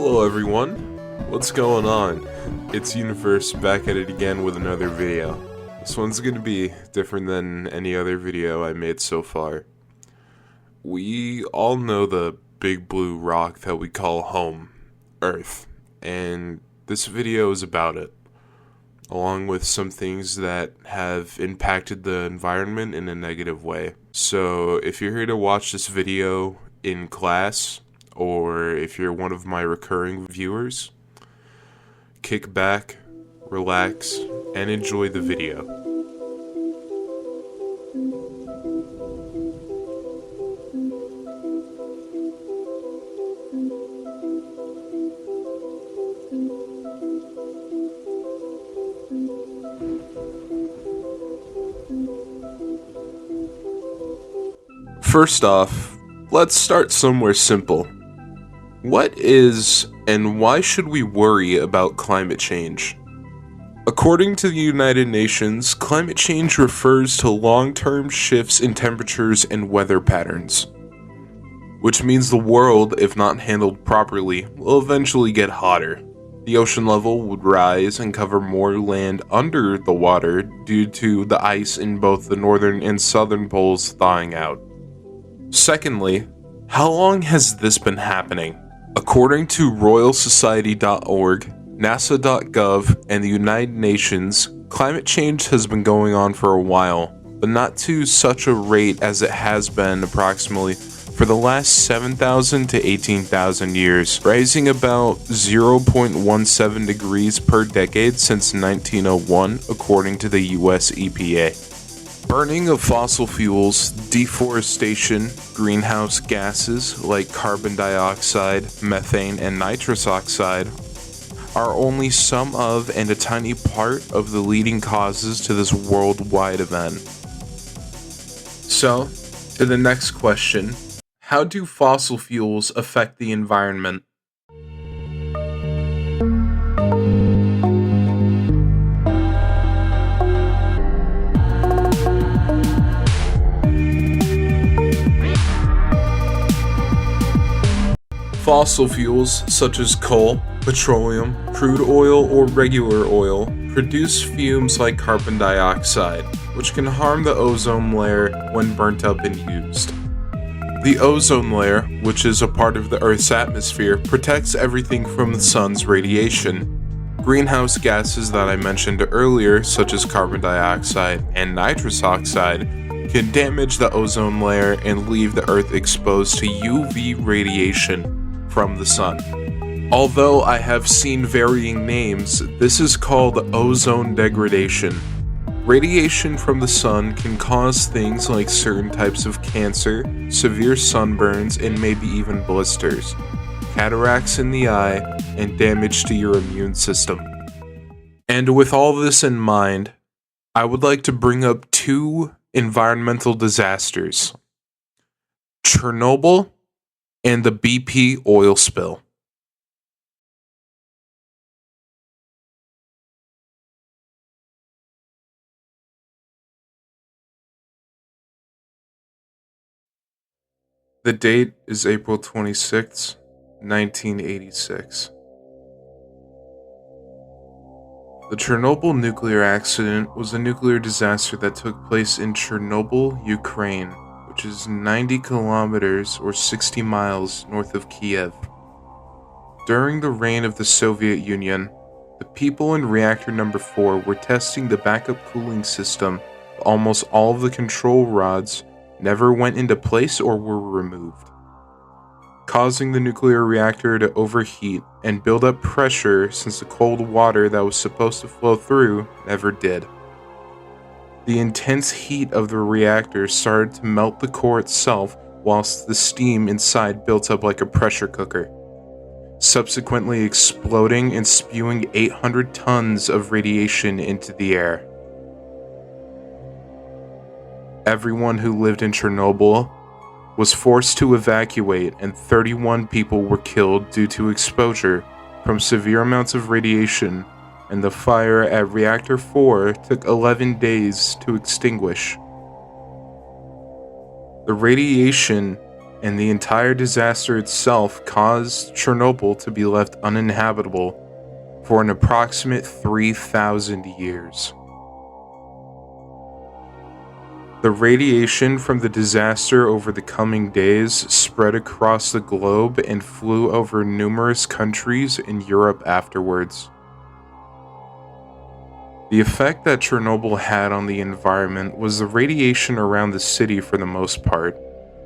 Hello everyone, what's going on? It's Universe back at it again with another video. This one's gonna be different than any other video I made so far. We all know the big blue rock that we call home, Earth, and this video is about it, along with some things that have impacted the environment in a negative way. So if you're here to watch this video in class, or if you're one of my recurring viewers, kick back, relax, and enjoy the video. First off, let's start somewhere simple. What is and why should we worry about climate change? According to the United Nations, climate change refers to long-term shifts in temperatures and weather patterns, which means the world, if not handled properly, will eventually get hotter. The ocean level would rise and cover more land under the water due to the ice in both the northern and southern poles thawing out. Secondly, how long has this been happening? According to royalsociety.org, NASA.gov, and the United Nations, climate change has been going on for a while, but not to such a rate as it has been approximately for the last 7,000 to 18,000 years, rising about 0.17 degrees per decade since 1901, according to the US EPA. Burning of fossil fuels, deforestation, greenhouse gases like carbon dioxide, methane, and nitrous oxide are only some of and a tiny part of the leading causes to this worldwide event. So, to the next question, how do fossil fuels affect the environment? Fossil fuels, such as coal, petroleum, crude oil, or regular oil, produce fumes like carbon dioxide, which can harm the ozone layer when burnt up and used. The ozone layer, which is a part of the Earth's atmosphere, protects everything from the sun's radiation. Greenhouse gases that I mentioned earlier, such as carbon dioxide and nitrous oxide, can damage the ozone layer and leave the Earth exposed to UV radiation from the sun. Although I have seen varying names, this is called ozone degradation. Radiation from the sun can cause things like certain types of cancer, severe sunburns, and maybe even blisters, cataracts in the eye, and damage to your immune system. And with all this in mind, I would like to bring up two environmental disasters: Chernobyl and the BP oil spill. The date is April 26, 1986. The Chernobyl nuclear accident was a nuclear disaster that took place in Chernobyl, Ukraine, which is 90 kilometers or 60 miles north of Kiev. During the reign of the Soviet Union, the people in reactor number 4 were testing the backup cooling system, but almost all of the control rods never went into place or were removed, causing the nuclear reactor to overheat and build up pressure since the cold water that was supposed to flow through never did. The intense heat of the reactor started to melt the core itself, whilst the steam inside built up like a pressure cooker, subsequently exploding and spewing 800 tons of radiation into the air. Everyone who lived in Chernobyl was forced to evacuate, and 31 people were killed due to exposure from severe amounts of radiation, and the fire at Reactor 4 took 11 days to extinguish. The radiation and the entire disaster itself caused Chernobyl to be left uninhabitable for an approximate 3,000 years. The radiation from the disaster over the coming days spread across the globe and flew over numerous countries in Europe afterwards. The effect that Chernobyl had on the environment was the radiation around the city for the most part.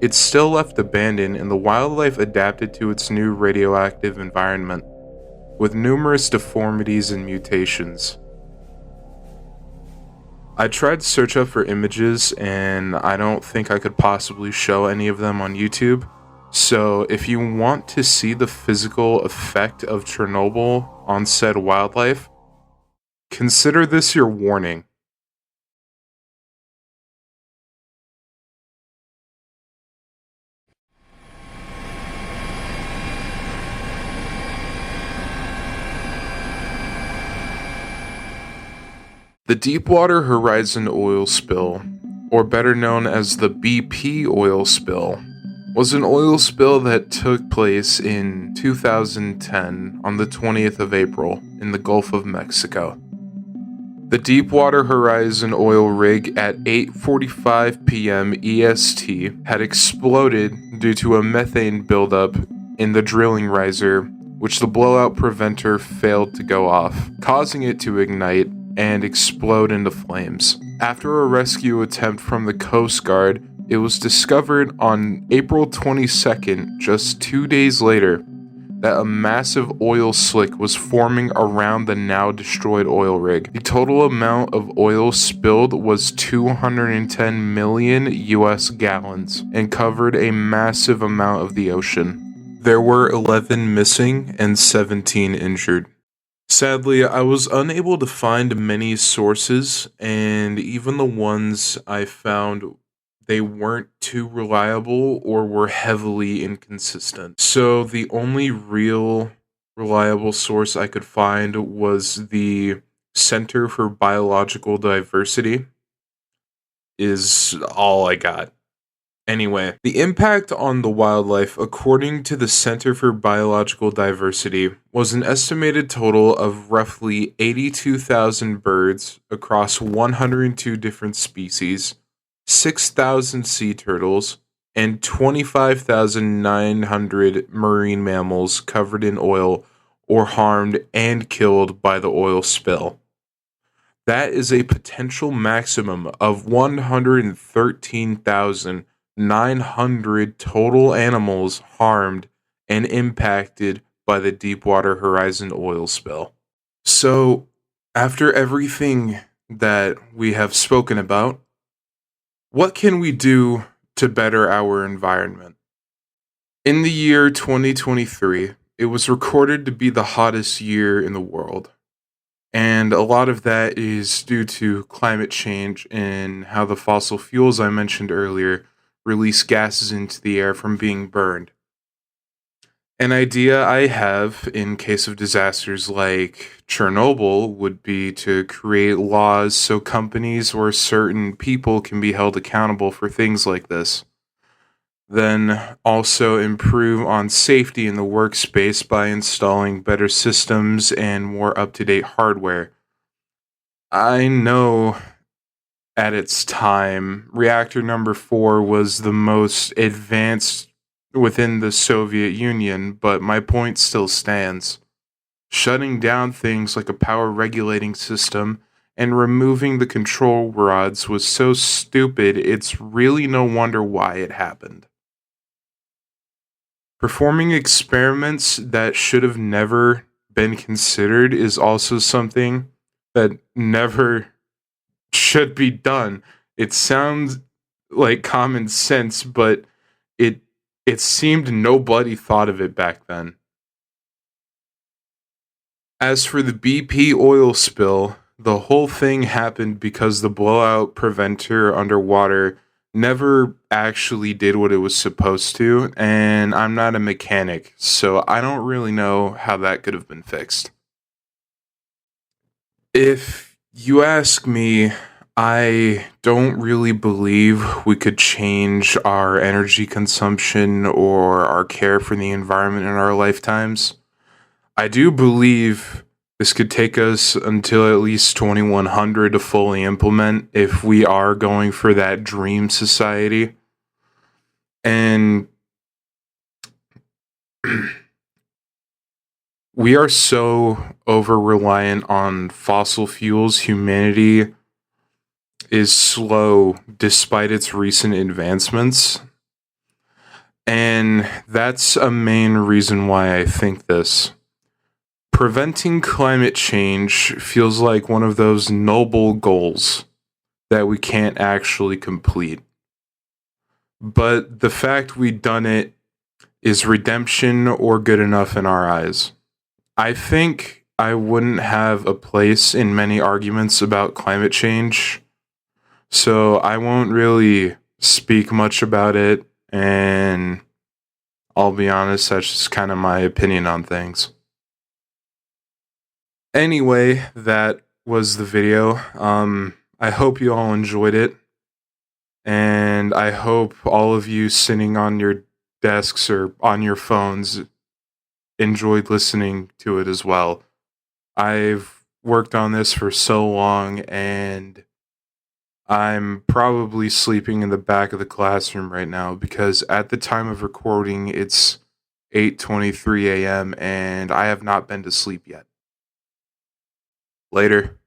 It still left abandoned, and the wildlife adapted to its new radioactive environment, with numerous deformities and mutations. I tried to search up for images, and I don't think I could possibly show any of them on YouTube. So if you want to see the physical effect of Chernobyl on said wildlife, consider this your warning. The Deepwater Horizon oil spill, or better known as the BP oil spill, was an oil spill that took place in 2010 on the 20th of April in the Gulf of Mexico. The Deepwater Horizon oil rig at 8:45 p.m. EST had exploded due to a methane buildup in the drilling riser, which the blowout preventer failed to go off, causing it to ignite and explode into flames. After a rescue attempt from the Coast Guard, it was discovered on April 22nd, just 2 days later, that a massive oil slick was forming around the now destroyed oil rig. The total amount of oil spilled was 210 million US gallons and covered a massive amount of the ocean. There were 11 missing and 17 injured. Sadly, I was unable to find many sources, and even the ones I found, they weren't too reliable or were heavily inconsistent. So the only real reliable source I could find was the Center for Biological Diversity, is all I got. Anyway, the impact on the wildlife, according to the Center for Biological Diversity, was an estimated total of roughly 82,000 birds across 102 different species, 6,000 sea turtles, and 25,900 marine mammals covered in oil or harmed and killed by the oil spill. That is a potential maximum of 113,900 total animals harmed and impacted by the Deepwater Horizon oil spill. So, after everything that we have spoken about, what can we do to better our environment? In the year 2023, it was recorded to be the hottest year in the world. And a lot of that is due to climate change and how the fossil fuels I mentioned earlier release gases into the air from being burned. An idea I have in case of disasters like Chernobyl would be to create laws so companies or certain people can be held accountable for things like this. Then also improve on safety in the workspace by installing better systems and more up-to-date hardware. I know at its time, reactor number 4 was the most advanced within the Soviet Union, but my point still stands. Shutting down things like a power regulating system and removing the control rods was so stupid, it's really no wonder why it happened. Performing experiments that should have never been considered is also something that never should be done. It sounds like common sense, but it seemed nobody thought of it back then. As for the BP oil spill, the whole thing happened because the blowout preventer underwater never actually did what it was supposed to, and I'm not a mechanic, so I don't really know how that could have been fixed. If you ask me, I don't really believe we could change our energy consumption or our care for the environment in our lifetimes. I do believe this could take us until at least 2100 to fully implement if we are going for that dream society. And we are so over reliant on fossil fuels, humanity is slow despite its recent advancements. And that's a main reason why I think this. Preventing climate change feels like one of those noble goals that we can't actually complete. But the fact we've done it is redemption or good enough in our eyes. I think I wouldn't have a place in many arguments about climate change, so I won't really speak much about it, and I'll be honest, that's just kind of my opinion on things. Anyway, that was the video. I hope you all enjoyed it, and I hope all of you sitting on your desks or on your phones enjoyed listening to it as well. I've worked on this for so long, and I'm probably sleeping in the back of the classroom right now because at the time of recording, it's 8:23 a.m. and I have not been to sleep yet. Later.